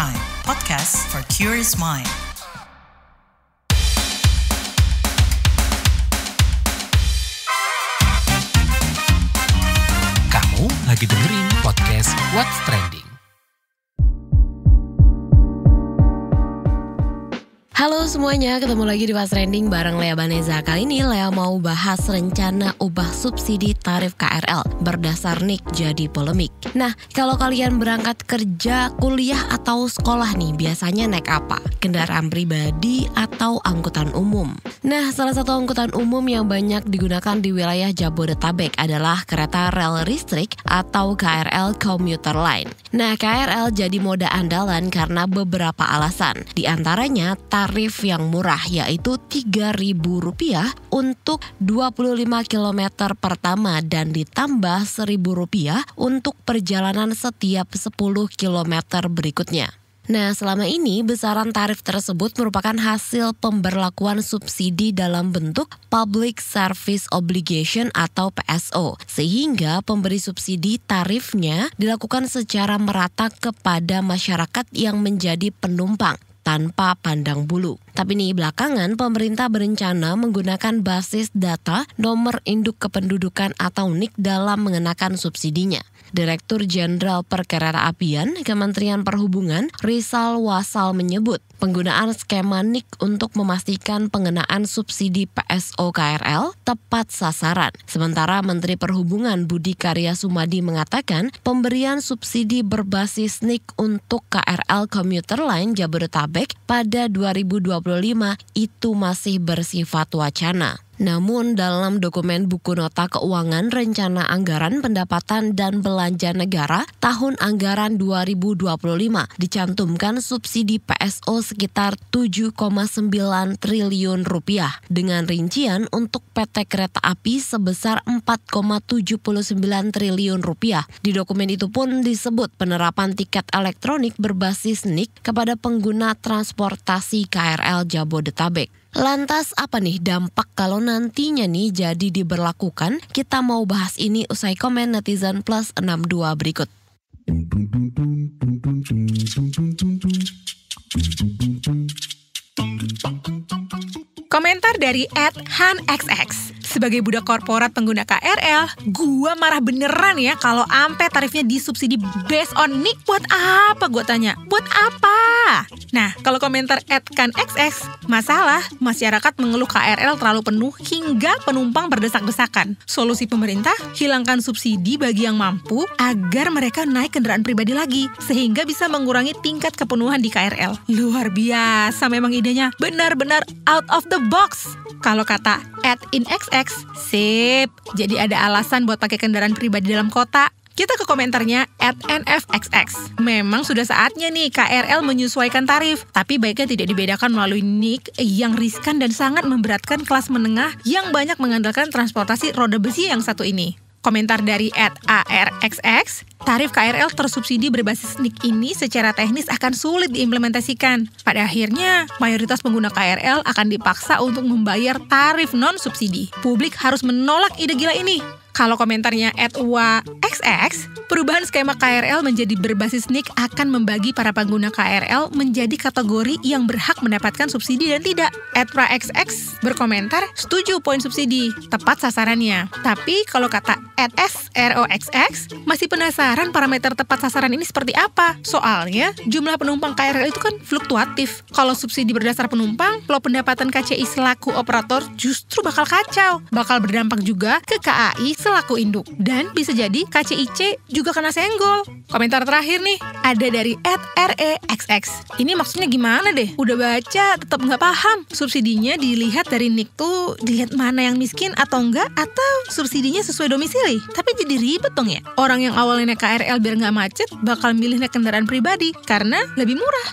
Prime, podcast for curious mind. Kamu lagi dengerin podcast What's Trending. Halo semuanya, ketemu lagi di What's Trending bareng Lea Baneza. Kali ini Lea mau bahas rencana ubah subsidi tarif KRL berdasar NIK jadi polemik. Nah, kalau kalian berangkat kerja, kuliah, atau sekolah nih, biasanya naik apa? Kendaraan pribadi atau angkutan umum? Nah, salah satu angkutan umum yang banyak digunakan di wilayah Jabodetabek adalah kereta rel listrik atau KRL Commuter Line. Nah, KRL jadi moda andalan karena beberapa alasan. Di antaranya tarif yang murah, yaitu Rp3.000 untuk 25 km pertama dan ditambah Rp1.000 untuk perjalanan setiap 10 km berikutnya. Nah, selama ini besaran tarif tersebut merupakan hasil pemberlakuan subsidi dalam bentuk Public Service Obligation atau PSO, sehingga pemberi subsidi tarifnya dilakukan secara merata kepada masyarakat yang menjadi penumpang tanpa pandang bulu. Tapi nih belakangan pemerintah berencana menggunakan basis data nomor induk kependudukan atau NIK dalam mengenakan subsidinya. Direktur Jenderal Perkeretaapian Kementerian Perhubungan Rizal Wasal menyebut penggunaan skema NIK untuk memastikan pengenaan subsidi PSO KRL tepat sasaran. Sementara Menteri Perhubungan Budi Karya Sumadi mengatakan pemberian subsidi berbasis NIK untuk KRL Commuter Line Jabodetabek pada 2025 itu masih bersifat wacana. Namun dalam dokumen buku nota keuangan rencana anggaran pendapatan dan belanja negara tahun anggaran 2025 dicantumkan subsidi PSO sekitar Rp7,9 triliun dengan rincian untuk PT Kereta Api sebesar Rp4,79 triliun. Di dokumen itu pun disebut penerapan tiket elektronik berbasis NIK kepada pengguna transportasi KRL Jabodetabek. Lantas apa nih dampak kalau nantinya nih jadi diberlakukan? Kita mau bahas ini usai komen netizen plus 62 berikut. Komentar dari @hanxx. Sebagai budak korporat pengguna KRL, gua marah beneran ya kalau ampe tarifnya disubsidi based on NIK. Buat apa gua tanya? Buat apa? Nah, kalau komentar @kanxx, masalah masyarakat mengeluh KRL terlalu penuh hingga penumpang berdesak-desakan. Solusi pemerintah, hilangkan subsidi bagi yang mampu agar mereka naik kendaraan pribadi lagi, sehingga bisa mengurangi tingkat kepenuhan di KRL. Luar biasa memang idenya, benar-benar out of the box. Kalau kata @inxx, sip. Jadi ada alasan buat pakai kendaraan pribadi dalam kota. Kita ke komentarnya @nfxx. Memang sudah saatnya nih KRL menyesuaikan tarif, tapi baiknya tidak dibedakan melalui NIK yang riskan dan sangat memberatkan kelas menengah yang banyak mengandalkan transportasi roda besi yang satu ini. Komentar dari @arxx, tarif KRL tersubsidi berbasis NIK ini secara teknis akan sulit diimplementasikan. Pada akhirnya, mayoritas pengguna KRL akan dipaksa untuk membayar tarif non-subsidi. Publik harus menolak ide gila ini. Kalau komentarnya @waxx, perubahan skema KRL menjadi berbasis NIK akan membagi para pengguna KRL menjadi kategori yang berhak mendapatkan subsidi dan tidak. @praxx berkomentar, setuju poin subsidi, tepat sasarannya. Tapi kalau kata @sroxx, masih penasaran parameter tepat sasaran ini seperti apa? Soalnya jumlah penumpang KRL itu kan fluktuatif. Kalau subsidi berdasar penumpang, flow pendapatan KCI selaku operator justru bakal kacau. Bakal berdampak juga ke KAI selaku induk. Dan bisa jadi KCIC juga kena senggol. Komentar terakhir nih, ada dari @rexx. Ini maksudnya gimana deh? Udah baca, tetap nggak paham. Subsidinya dilihat dari NIK tuh, dilihat mana yang miskin atau enggak, atau subsidinya sesuai domisili. Tapi jadi ribet dong ya. Orang yang awalnya naik KRL biar nggak macet, bakal milih naik kendaraan pribadi karena lebih murah.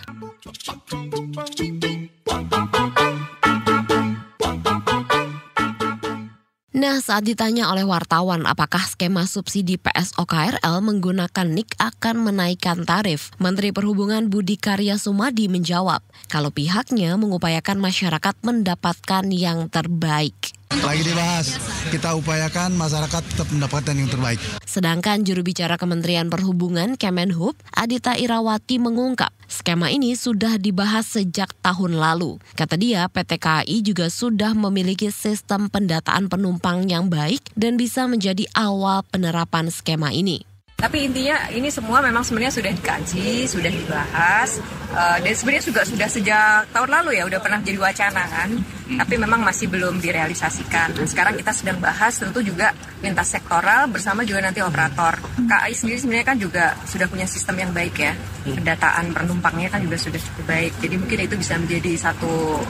Nah, saat ditanya oleh wartawan apakah skema subsidi PSO KRL menggunakan NIK akan menaikkan tarif, Menteri Perhubungan Budi Karya Sumadi menjawab kalau pihaknya mengupayakan masyarakat mendapatkan yang terbaik. Lagi dibahas, kita upayakan masyarakat tetap mendapatkan yang terbaik. Sedangkan juru bicara Kementerian Perhubungan Kemenhub, Adita Irawati mengungkap, skema ini sudah dibahas sejak tahun lalu. Kata dia, PT KAI juga sudah memiliki sistem pendataan penumpang yang baik dan bisa menjadi awal penerapan skema ini. Tapi intinya ini semua memang sebenarnya sudah dikaji, sudah dibahas, dan sebenarnya juga sudah sejak tahun lalu ya udah pernah jadi wacana kan, tapi memang masih belum direalisasikan. Nah, sekarang kita sedang bahas tentu juga lintas sektoral bersama juga nanti operator. KAI sendiri sebenarnya kan juga sudah punya sistem yang baik ya, pendataan penumpangnya kan juga sudah cukup baik. Jadi mungkin itu bisa menjadi satu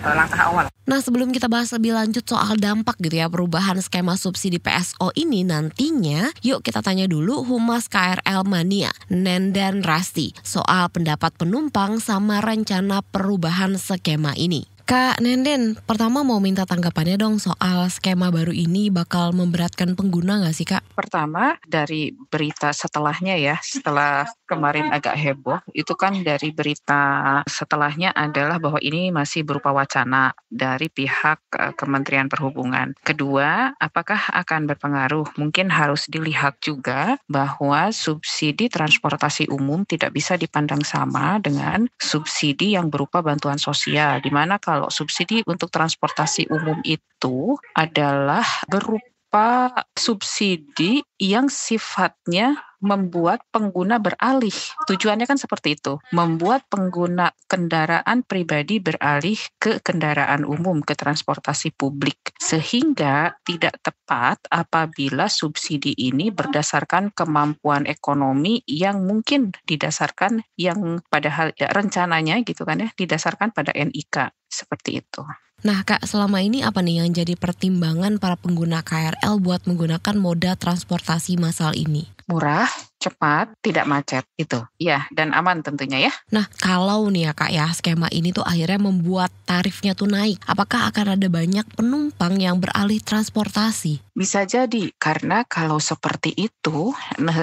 langkah awal. Nah, sebelum kita bahas lebih lanjut soal dampak gitu ya perubahan skema subsidi PSO ini nantinya, yuk kita tanya dulu Humas KRL Mania, Nenden Rasti, soal pendapat penumpang sama rencana perubahan skema ini. Kak Nenden, pertama mau minta tanggapannya dong soal skema baru ini bakal memberatkan pengguna nggak sih Kak? Pertama dari berita setelahnya ya, setelah kemarin agak heboh, itu kan dari berita setelahnya adalah bahwa ini masih berupa wacana dari pihak Kementerian Perhubungan. Kedua, apakah akan berpengaruh? Mungkin harus dilihat juga bahwa subsidi transportasi umum tidak bisa dipandang sama dengan subsidi yang berupa bantuan sosial, di mana kalau subsidi untuk transportasi umum itu adalah berupa subsidi yang sifatnya membuat pengguna beralih. Tujuannya kan seperti itu, membuat pengguna kendaraan pribadi beralih ke kendaraan umum, ke transportasi publik. Sehingga tidak tepat apabila subsidi ini berdasarkan kemampuan ekonomi yang mungkin didasarkan yang padahal ya, rencananya gitu kan ya, didasarkan pada NIK. Seperti itu. Nah Kak, selama ini apa nih yang jadi pertimbangan para pengguna KRL buat menggunakan moda transportasi massal ini? Murah, cepat, tidak macet, itu. Ya, dan aman tentunya ya. Nah, kalau nih ya Kak ya, skema ini tuh akhirnya membuat tarifnya tuh naik. Apakah akan ada banyak penumpang yang beralih transportasi? Bisa jadi, karena kalau seperti itu,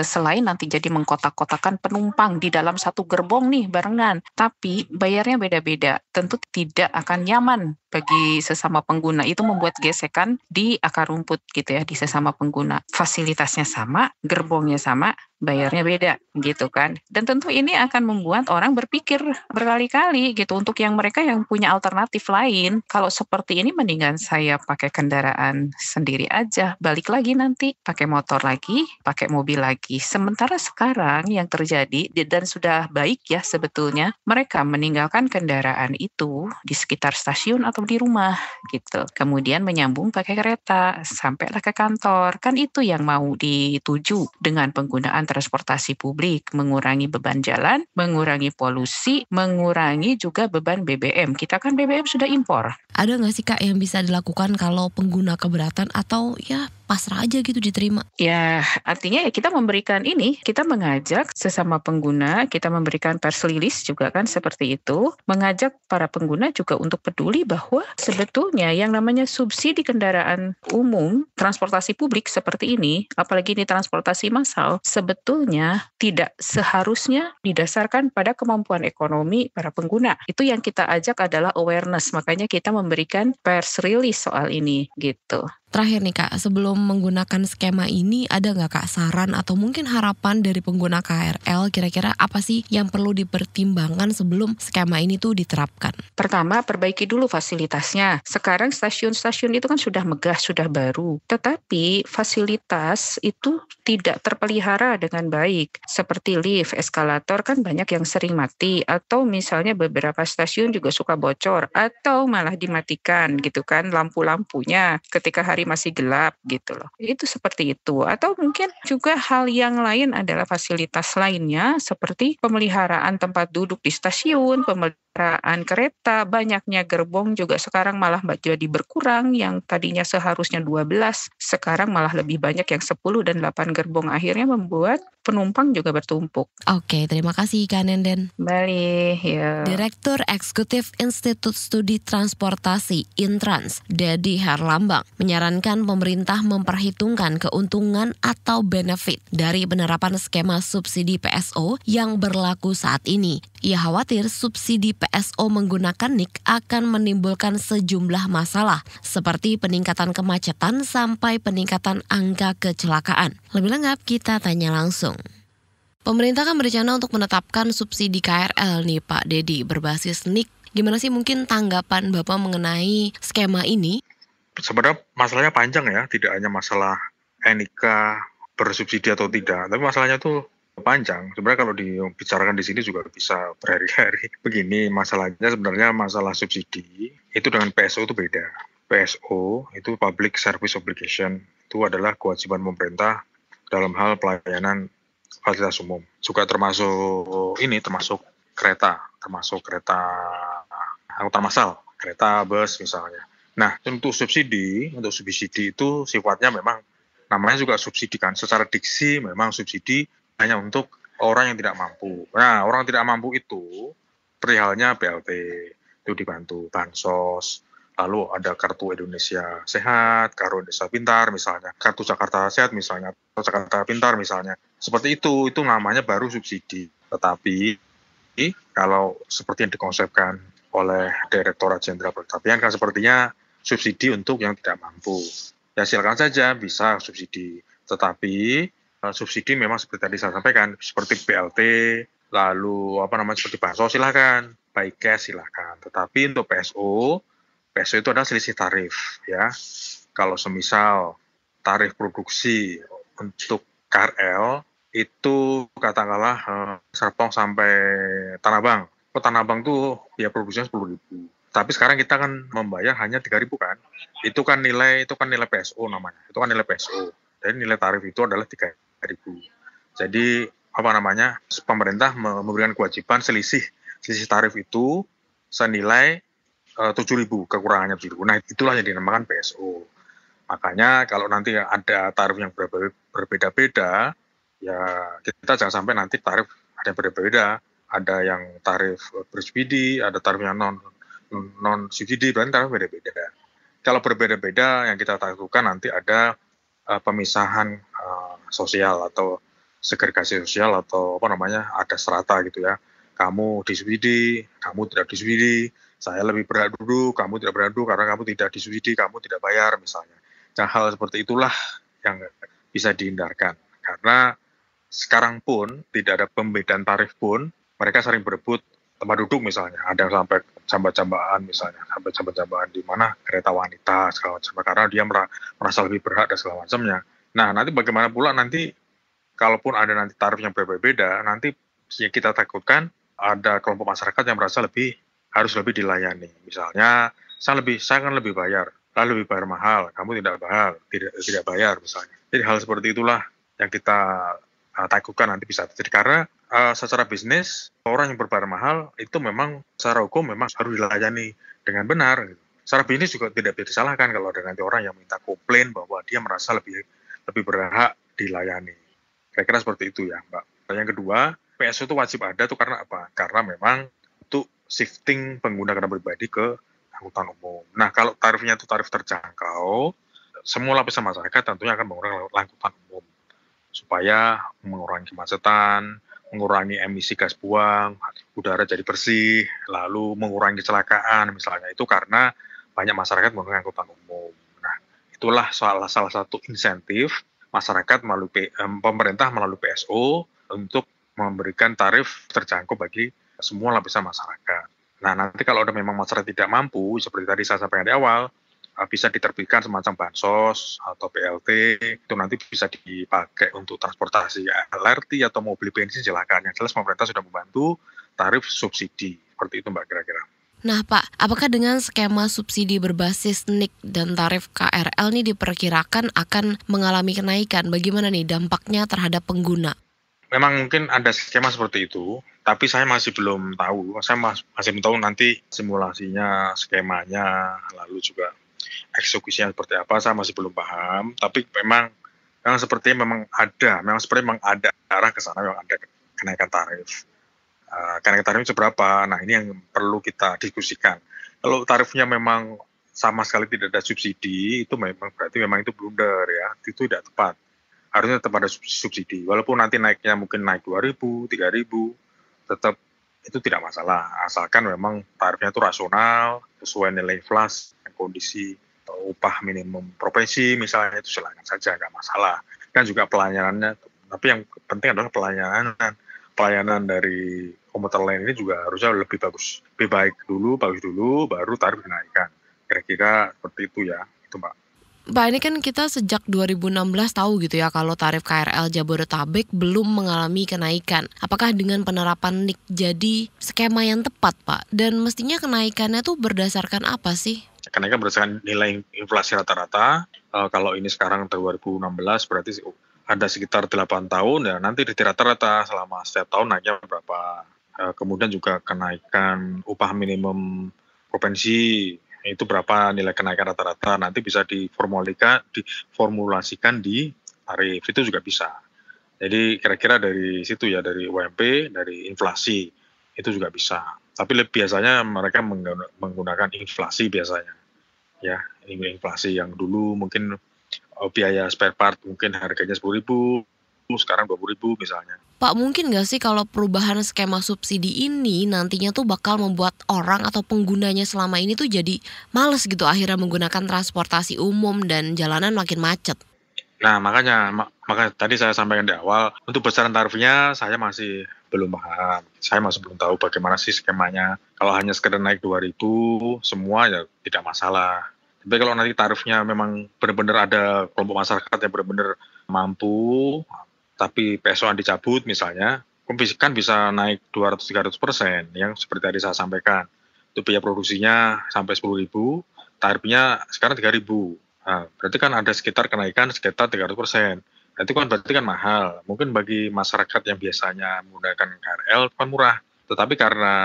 selain nanti jadi mengkotak-kotakan penumpang di dalam satu gerbong nih barengan, tapi bayarnya beda-beda. Tentu tidak akan nyaman bagi sesama pengguna. Itu membuat gesekan di akar rumput gitu ya, di sesama pengguna. Fasilitasnya sama, gerbongnya sama, bayarnya beda gitu kan. Dan tentu ini akan membuat orang berpikir berkali-kali gitu untuk yang mereka yang punya alternatif lain. Kalau seperti ini mendingan saya pakai kendaraan sendiri aja. Balik lagi nanti pakai motor lagi, pakai mobil lagi. Sementara sekarang yang terjadi dan sudah baik ya sebetulnya, mereka meninggalkan kendaraan itu di sekitar stasiun atau di rumah gitu. Kemudian menyambung pakai kereta sampailah ke kantor. Kan itu yang mau dituju dengan penggunaan transportasi publik, mengurangi beban jalan, mengurangi polusi, mengurangi juga beban BBM. Kita kan BBM sudah impor. Ada nggak sih Kak yang bisa dilakukan kalau pengguna keberatan atau ya pasrah aja gitu diterima? Ya, artinya ya kita memberikan ini, kita mengajak sesama pengguna, kita memberikan press release juga kan seperti itu, mengajak para pengguna juga untuk peduli bahwa sebetulnya yang namanya subsidi kendaraan umum, transportasi publik seperti ini, apalagi ini transportasi massal, sebetulnya tidak seharusnya didasarkan pada kemampuan ekonomi para pengguna. Itu yang kita ajak adalah awareness, makanya kita memberikan press release soal ini gitu. Terakhir nih Kak, sebelum menggunakan skema ini ada nggak Kak saran atau mungkin harapan dari pengguna KRL kira-kira apa sih yang perlu dipertimbangkan sebelum skema ini tuh diterapkan? Pertama, perbaiki dulu fasilitasnya. Sekarang stasiun-stasiun itu kan sudah megah, sudah baru. Tetapi fasilitas itu tidak terpelihara dengan baik. Seperti lift, eskalator kan banyak yang sering mati. Atau misalnya beberapa stasiun juga suka bocor. Atau malah dimatikan gitu kan lampu-lampunya ketika hari masih gelap gitu loh. Itu seperti itu. Atau mungkin juga hal yang lain adalah fasilitas lainnya seperti pemeliharaan tempat duduk di stasiun, pemeliharaan kereta, banyaknya gerbong juga sekarang malah jadi berkurang, yang tadinya seharusnya 12, sekarang malah lebih banyak yang 10 dan 8 gerbong, akhirnya membuat penumpang juga bertumpuk. Oke, terima kasih Kak Nenden. Balik, ya. Direktur Eksekutif Institut Studi Transportasi Intrans, Dedi Herlambang, menyarankan pemerintah memperhitungkan keuntungan atau benefit dari penerapan skema subsidi PSO yang berlaku saat ini. Ia khawatir subsidi PSO menggunakan NIK akan menimbulkan sejumlah masalah seperti peningkatan kemacetan sampai peningkatan angka kecelakaan. Lebih lengkap kita tanya langsung. Pemerintah kan berencana untuk menetapkan subsidi KRL nih Pak Dedi berbasis NIK. Gimana sih mungkin tanggapan Bapak mengenai skema ini? Sebenarnya masalahnya panjang ya, tidak hanya masalah NIK bersubsidi atau tidak, tapi masalahnya tuh panjang. Sebenarnya kalau dibicarakan di sini juga bisa berhari-hari. Begini, masalahnya sebenarnya masalah subsidi itu dengan PSO itu beda. PSO itu Public Service Obligation, itu adalah kewajiban pemerintah dalam hal pelayanan fasilitas umum. Juga termasuk kereta angkutan massal, kereta, bus misalnya. Nah, untuk subsidi itu sifatnya memang namanya juga subsidi kan. Secara diksi memang subsidi hanya untuk orang yang tidak mampu. Nah, orang tidak mampu itu perihalnya BLT, itu dibantu bansos, lalu ada kartu Indonesia Sehat, kartu Indonesia Pintar misalnya, kartu Jakarta Sehat misalnya, atau Jakarta Pintar misalnya. Seperti itu namanya baru subsidi. Tetapi kalau seperti yang dikonsepkan oleh Direktorat Jenderal Perkebunan kan sepertinya subsidi untuk yang tidak mampu. Ya silakan saja bisa subsidi. Tetapi subsidi memang seperti tadi saya sampaikan, seperti BLT, lalu seperti bansos silakan, by cash silakan. Tetapi untuk PSO itu adalah selisih tarif ya. Kalau semisal tarif produksi untuk KRL itu katakanlah Serpong sampai Tanah Abang. Tanah Abang tuh biaya produksinya 10.000. Tapi sekarang kita kan membayar hanya 3.000 kan. Itu kan nilai PSO namanya. Itu kan nilai PSO. Jadi nilai tarif itu adalah 3.000. Jadi pemerintah memberikan kewajiban selisih tarif itu senilai 7.000 kekurangannya itu. Nah, itulah yang dinamakan PSO. Makanya kalau nanti ada tarif yang berbeda-beda, ya kita jangan sampai nanti tarif ada yang berbeda. Ada yang tarif bersubsidi, ada tarif yang non subsidi, berarti tarif beda-beda. Kalau berbeda-beda yang kita takutkan nanti ada pemisahan sosial atau segregasi sosial atau ada strata gitu ya. Kamu disubsidi, kamu tidak disubsidi, saya lebih berhak duduk, kamu tidak berhak duduk karena kamu tidak disubsidi, kamu tidak bayar misalnya. Nah, hal seperti itulah yang bisa dihindarkan. Karena sekarang pun tidak ada pembedaan tarif pun, mereka sering berebut tempat duduk misalnya, ada yang sampai jambat-jambaan misalnya, sampai jambat-jambaan di mana kereta wanita segala macam, karena dia merasa lebih berhak dan segala macamnya. Nah, nanti bagaimana pula nanti kalaupun ada nanti tarif yang berbeda, nanti yang kita takutkan ada kelompok masyarakat yang merasa harus lebih dilayani. Misalnya, saya kan lebih bayar, lalu lebih bayar mahal, kamu tidak bayar misalnya. Jadi hal seperti itulah yang kita takutkan nanti bisa terjadi. Karena secara bisnis, orang yang berbayar mahal itu memang secara hukum memang harus dilayani dengan benar. Secara bisnis juga tidak bisa disalahkan kalau ada nanti orang yang minta komplain bahwa dia merasa lebih berhak dilayani. Kira-kira seperti itu ya, Mbak. Yang kedua, PSO itu wajib ada tuh karena apa? Karena memang untuk shifting pengguna kendaraan pribadi ke angkutan umum. Nah, kalau tarifnya itu tarif terjangkau, semua lapisan masyarakat tentunya akan menggunakan angkutan umum supaya mengurangi kemacetan, mengurangi emisi gas buang, udara jadi bersih, lalu mengurangi kecelakaan misalnya. Itu karena banyak masyarakat menggunakan angkutan umum. Nah, itulah salah satu insentif masyarakat melalui pemerintah melalui PSO untuk memberikan tarif terjangkau bagi semua lapisan masyarakat. Nah, nanti kalau ada memang masyarakat tidak mampu, seperti tadi saya sampaikan di awal, bisa diterbitkan semacam bansos atau BLT, itu nanti bisa dipakai untuk transportasi LRT atau mau beli bensin silakan. Yang jelas pemerintah sudah membantu tarif subsidi. Seperti itu Mbak kira-kira. Nah Pak, apakah dengan skema subsidi berbasis NIK dan tarif KRL ini diperkirakan akan mengalami kenaikan? Bagaimana nih dampaknya terhadap pengguna? Memang mungkin ada skema seperti itu, tapi saya masih belum tahu. Saya masih belum tahu nanti simulasinya, skemanya, lalu juga eksekusinya seperti apa, saya masih belum paham. Tapi memang sepertinya memang ada arah ke sana, memang ada kenaikan tarif. Kenaikan tarif seberapa? Nah, ini yang perlu kita diskusikan. Kalau tarifnya memang sama sekali tidak ada subsidi, itu memang berarti memang itu blunder ya, itu tidak tepat. Harusnya tetap ada subsidi. Walaupun nanti naiknya mungkin naik 2.000, 3.000, tetap itu tidak masalah, asalkan memang tarifnya itu rasional, sesuai nilai inflasi, kondisi upah minimum provinsi misalnya, itu silakan saja, nggak masalah. Kan juga pelayanannya, tapi yang penting adalah pelayanan dari komuter lain ini juga harusnya lebih bagus, lebih baik dulu, bagus dulu, baru tarif dinaikkan. Kira-kira seperti itu ya, itu Mbak. Pak, ini kan kita sejak 2016 tahu gitu ya kalau tarif KRL Jabodetabek belum mengalami kenaikan. Apakah dengan penerapan NIK jadi skema yang tepat, Pak? Dan mestinya kenaikannya tuh berdasarkan apa sih? Kenaikan berdasarkan nilai inflasi rata-rata. Kalau ini sekarang 2016 berarti ada sekitar 8 tahun ya, nanti di rata-rata selama setiap tahun naiknya berapa. Kemudian juga kenaikan upah minimum provinsi, itu berapa nilai kenaikan rata-rata, nanti bisa diformulasikan di tarif, itu juga bisa. Jadi kira-kira dari situ ya, dari UMP, dari inflasi, itu juga bisa. Tapi biasanya mereka menggunakan inflasi biasanya. Ya, ini inflasi yang dulu mungkin biaya spare part mungkin harganya 10.000, sekarang 20.000 misalnya. Pak, mungkin nggak sih kalau perubahan skema subsidi ini nantinya tuh bakal membuat orang atau penggunanya selama ini tuh jadi males gitu akhirnya menggunakan transportasi umum dan jalanan makin macet? Nah, makanya tadi saya sampaikan di awal, untuk besaran tarifnya saya masih belum paham. Saya masih belum tahu bagaimana sih skemanya. Kalau hanya sekedar naik 2.000 semua ya tidak masalah. Tapi kalau nanti tarifnya memang benar-benar ada kelompok masyarakat yang benar-benar mampu, tapi PSO-an dicabut misalnya, kan bisa naik 200-300%, yang seperti tadi saya sampaikan. Itu biaya produksinya sampai 10.000, tarifnya sekarang 3.000. Nah, berarti kan ada kenaikan sekitar 300%. Nah, itu kan berarti kan mahal. Mungkin bagi masyarakat yang biasanya menggunakan KRL kan murah. Tetapi karena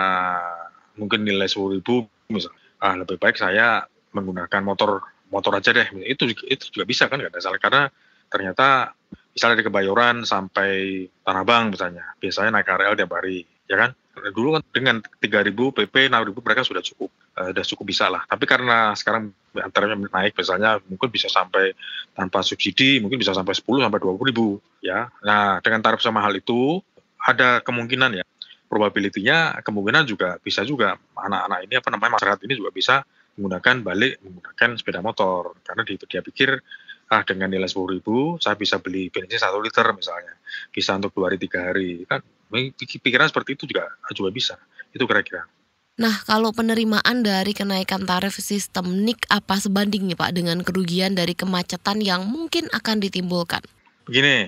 mungkin nilai 10.000 misalnya, lebih baik saya menggunakan motor aja deh. Itu juga bisa kan, nggak ada salah. Karena ternyata misalnya di Kebayoran sampai Tanah Abang misalnya, biasanya naik KRL tiap hari, ya kan? Dulu kan dengan 3.000 PP, 6.000 mereka sudah cukup bisa lah. Tapi karena sekarang antaranya naik, misalnya mungkin bisa sampai tanpa subsidi, mungkin bisa sampai 10 sampai 20.000, ya. Nah, dengan tarif sama hal itu ada kemungkinan ya, probability-nya kemungkinan juga bisa juga anak-anak ini masyarakat ini juga bisa menggunakan sepeda motor, karena dia pikir dengan nilai 10.000 saya bisa beli bensin 1 liter misalnya, bisa untuk 2 hari 3 hari, kan pikiran seperti itu juga bisa, itu kira-kira. Nah, kalau penerimaan dari kenaikan tarif sistem NIK apa sebanding nih Pak dengan kerugian dari kemacetan yang mungkin akan ditimbulkan? Begini,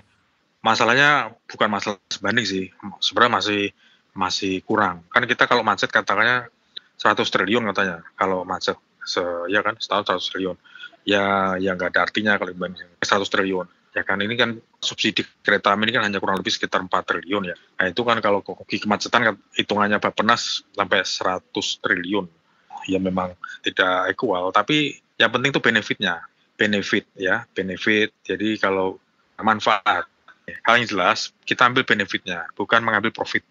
masalahnya bukan masalah sebanding sih, sebenarnya masih kurang. Kan kita kalau macet katakannya 100 triliun katanya, kalau macet ya kan setahun 100 triliun. Ya nggak ada artinya kalau dibanding 100 triliun. Ya kan ini kan subsidi kereta ini kan hanya kurang lebih sekitar 4 triliun ya. Nah itu kan kalau kemacetan kan hitungannya Bappenas sampai 100 triliun. Ya memang tidak equal, tapi yang penting itu benefit. Jadi kalau manfaat, hal yang jelas kita ambil benefitnya, bukan mengambil profit.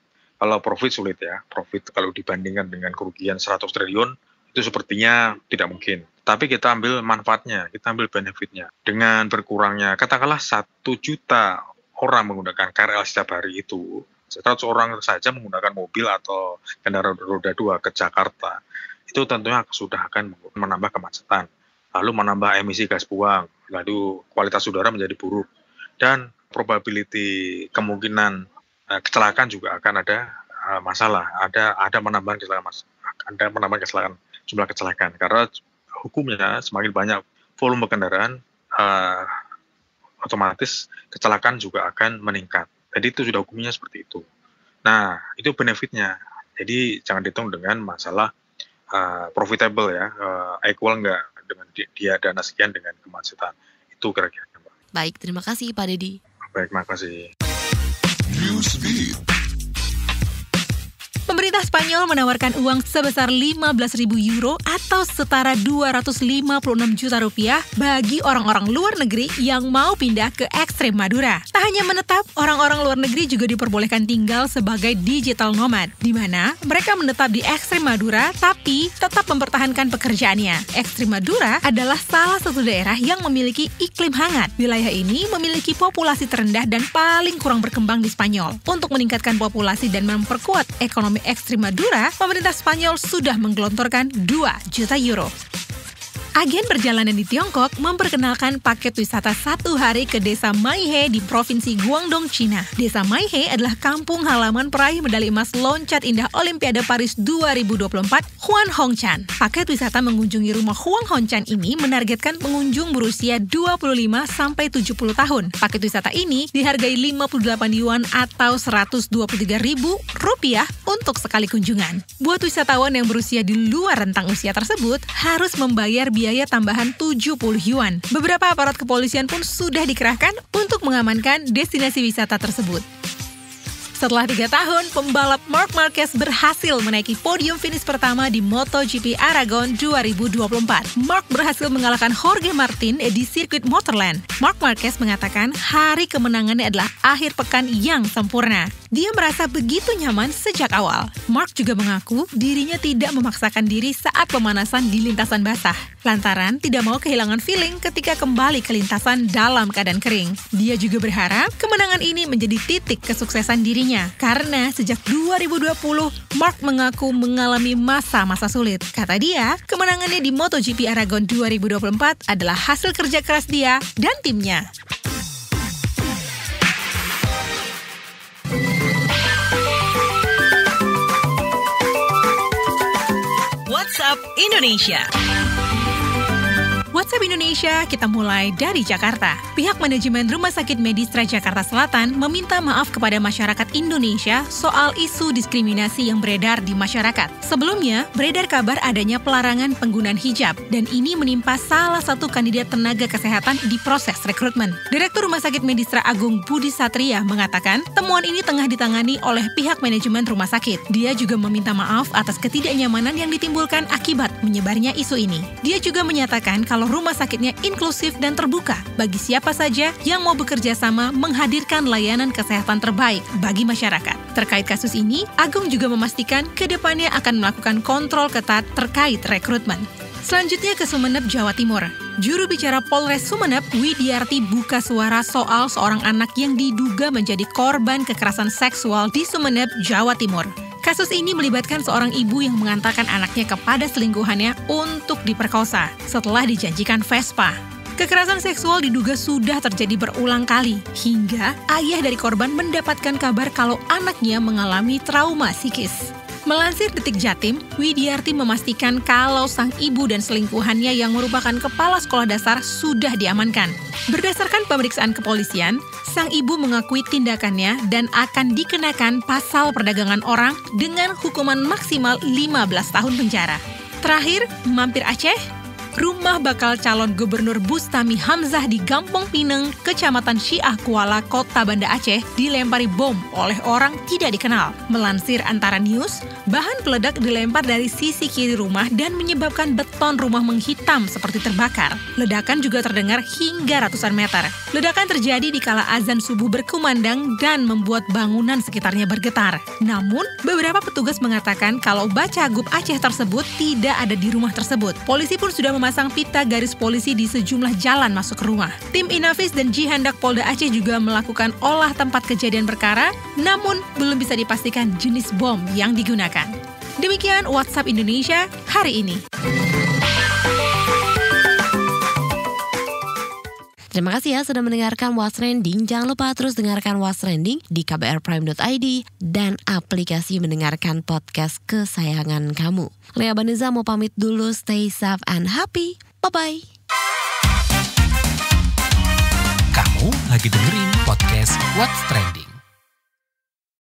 Kalau profit sulit ya, profit kalau dibandingkan dengan kerugian 100 triliun, itu sepertinya tidak mungkin. Tapi kita ambil manfaatnya, kita ambil benefitnya. Dengan berkurangnya, katakanlah 1 juta orang menggunakan KRL setiap hari itu, 100 orang saja menggunakan mobil atau kendaraan roda 2 ke Jakarta, itu tentunya sudah akan menambah kemacetan, lalu menambah emisi gas buang, lalu kualitas udara menjadi buruk, dan probability kemungkinan kecelakaan juga akan ada masalah, ada menambah kecelakaan, jumlah kecelakaan, karena hukumnya semakin banyak volume kendaraan, otomatis kecelakaan juga akan meningkat. Jadi itu sudah hukumnya seperti itu. Nah, itu benefitnya. Jadi jangan dihitung dengan masalah profitable ya, equal enggak dengan dia dana sekian dengan kemacetan. Itu kira-kira. Baik, terima kasih Pak Dedi. Baik, terima kasih. Pemerintah Spanyol menawarkan uang sebesar 15.000 euro atau setara 256 juta rupiah bagi orang-orang luar negeri yang mau pindah ke Extremadura. Tak hanya menetap, orang-orang luar negeri juga diperbolehkan tinggal sebagai digital nomad, di mana mereka menetap di Extremadura tapi tetap mempertahankan pekerjaannya. Extremadura adalah salah satu daerah yang memiliki iklim hangat. Wilayah ini memiliki populasi terendah dan paling kurang berkembang di Spanyol. Untuk meningkatkan populasi dan memperkuat ekonomi Extremadura, pemerintah Spanyol sudah menggelontorkan 2 juta euro. Agen perjalanan di Tiongkok memperkenalkan paket wisata 1 hari ke Desa Maihe di Provinsi Guangdong, Cina. Desa Maihe adalah kampung halaman peraih medali emas loncat indah Olimpiade Paris 2024, Huan Hongchan. Paket wisata mengunjungi rumah Huan Hongchan ini menargetkan pengunjung berusia 25-70 tahun. Paket wisata ini dihargai 58 yuan atau Rp123.000 untuk sekali kunjungan. Buat wisatawan yang berusia di luar rentang usia tersebut, harus membayar biaya tambahan 70 yuan. Beberapa aparat kepolisian pun sudah dikerahkan untuk mengamankan destinasi wisata tersebut. Setelah 3 tahun, pembalap Marc Marquez berhasil menaiki podium finish pertama di MotoGP Aragon 2024. Marc berhasil mengalahkan Jorge Martin di sirkuit Motorland. Marc Marquez mengatakan hari kemenangannya adalah akhir pekan yang sempurna. Dia merasa begitu nyaman sejak awal. Marc juga mengaku dirinya tidak memaksakan diri saat pemanasan di lintasan basah, lantaran tidak mau kehilangan feeling ketika kembali ke lintasan dalam keadaan kering. Dia juga berharap kemenangan ini menjadi titik kesuksesan dirinya, karena sejak 2020, Marc mengaku mengalami masa-masa sulit. Kata dia, kemenangannya di MotoGP Aragon 2024 adalah hasil kerja keras dia dan timnya. WhatsApp Indonesia. WhatsApp Indonesia, kita mulai dari Jakarta. Pihak manajemen Rumah Sakit Medistra Jakarta Selatan meminta maaf kepada masyarakat Indonesia soal isu diskriminasi yang beredar di masyarakat. Sebelumnya, beredar kabar adanya pelarangan penggunaan hijab, dan ini menimpa salah satu kandidat tenaga kesehatan di proses rekrutmen. Direktur Rumah Sakit Medistra Agung Budi Satria mengatakan, temuan ini tengah ditangani oleh pihak manajemen rumah sakit. Dia juga meminta maaf atas ketidaknyamanan yang ditimbulkan akibat menyebarnya isu ini. Dia juga menyatakan kalau rumah sakitnya inklusif dan terbuka bagi siapa saja yang mau bekerja sama menghadirkan layanan kesehatan terbaik bagi masyarakat. Terkait kasus ini, Agung juga memastikan ke depannya akan melakukan kontrol ketat terkait rekrutmen. Selanjutnya ke Sumeneb, Jawa Timur. Juru bicara Polres Sumeneb, Widiarti, buka suara soal seorang anak yang diduga menjadi korban kekerasan seksual di Sumeneb, Jawa Timur. Kasus ini melibatkan seorang ibu yang mengantarkan anaknya kepada selingkuhannya untuk diperkosa setelah dijanjikan Vespa. Kekerasan seksual diduga sudah terjadi berulang kali, hingga ayah dari korban mendapatkan kabar kalau anaknya mengalami trauma psikis. Melansir Detik Jatim, Widiarti memastikan kalau sang ibu dan selingkuhannya yang merupakan kepala sekolah dasar sudah diamankan. Berdasarkan pemeriksaan kepolisian, sang ibu mengakui tindakannya dan akan dikenakan pasal perdagangan orang dengan hukuman maksimal 15 tahun penjara. Terakhir, mampir Aceh. Rumah bakal calon gubernur Bustami Hamzah di Gampong Pineng, Kecamatan Syiah Kuala, Kota Banda Aceh, dilempari bom oleh orang tidak dikenal. Melansir Antara News, bahan peledak dilempar dari sisi kiri rumah dan menyebabkan beton rumah menghitam seperti terbakar. Ledakan juga terdengar hingga ratusan meter. Ledakan terjadi di kala azan subuh berkumandang dan membuat bangunan sekitarnya bergetar. Namun, beberapa petugas mengatakan kalau Bacagub Aceh tersebut tidak ada di rumah tersebut. Polisi pun sudah memasang pita garis polisi di sejumlah jalan masuk ke rumah. Tim Inafis dan Jihandak Polda Aceh juga melakukan olah tempat kejadian perkara, namun belum bisa dipastikan jenis bom yang digunakan. Demikian WhatsApp Indonesia hari ini. Terima kasih ya sudah mendengarkan What's Trending. Jangan lupa terus dengarkan What's Trending di kbrprime.id dan aplikasi mendengarkan podcast kesayangan kamu. Lea Baneza mau pamit dulu, stay safe and happy. Bye-bye. Kamu lagi dengerin podcast What's Trending.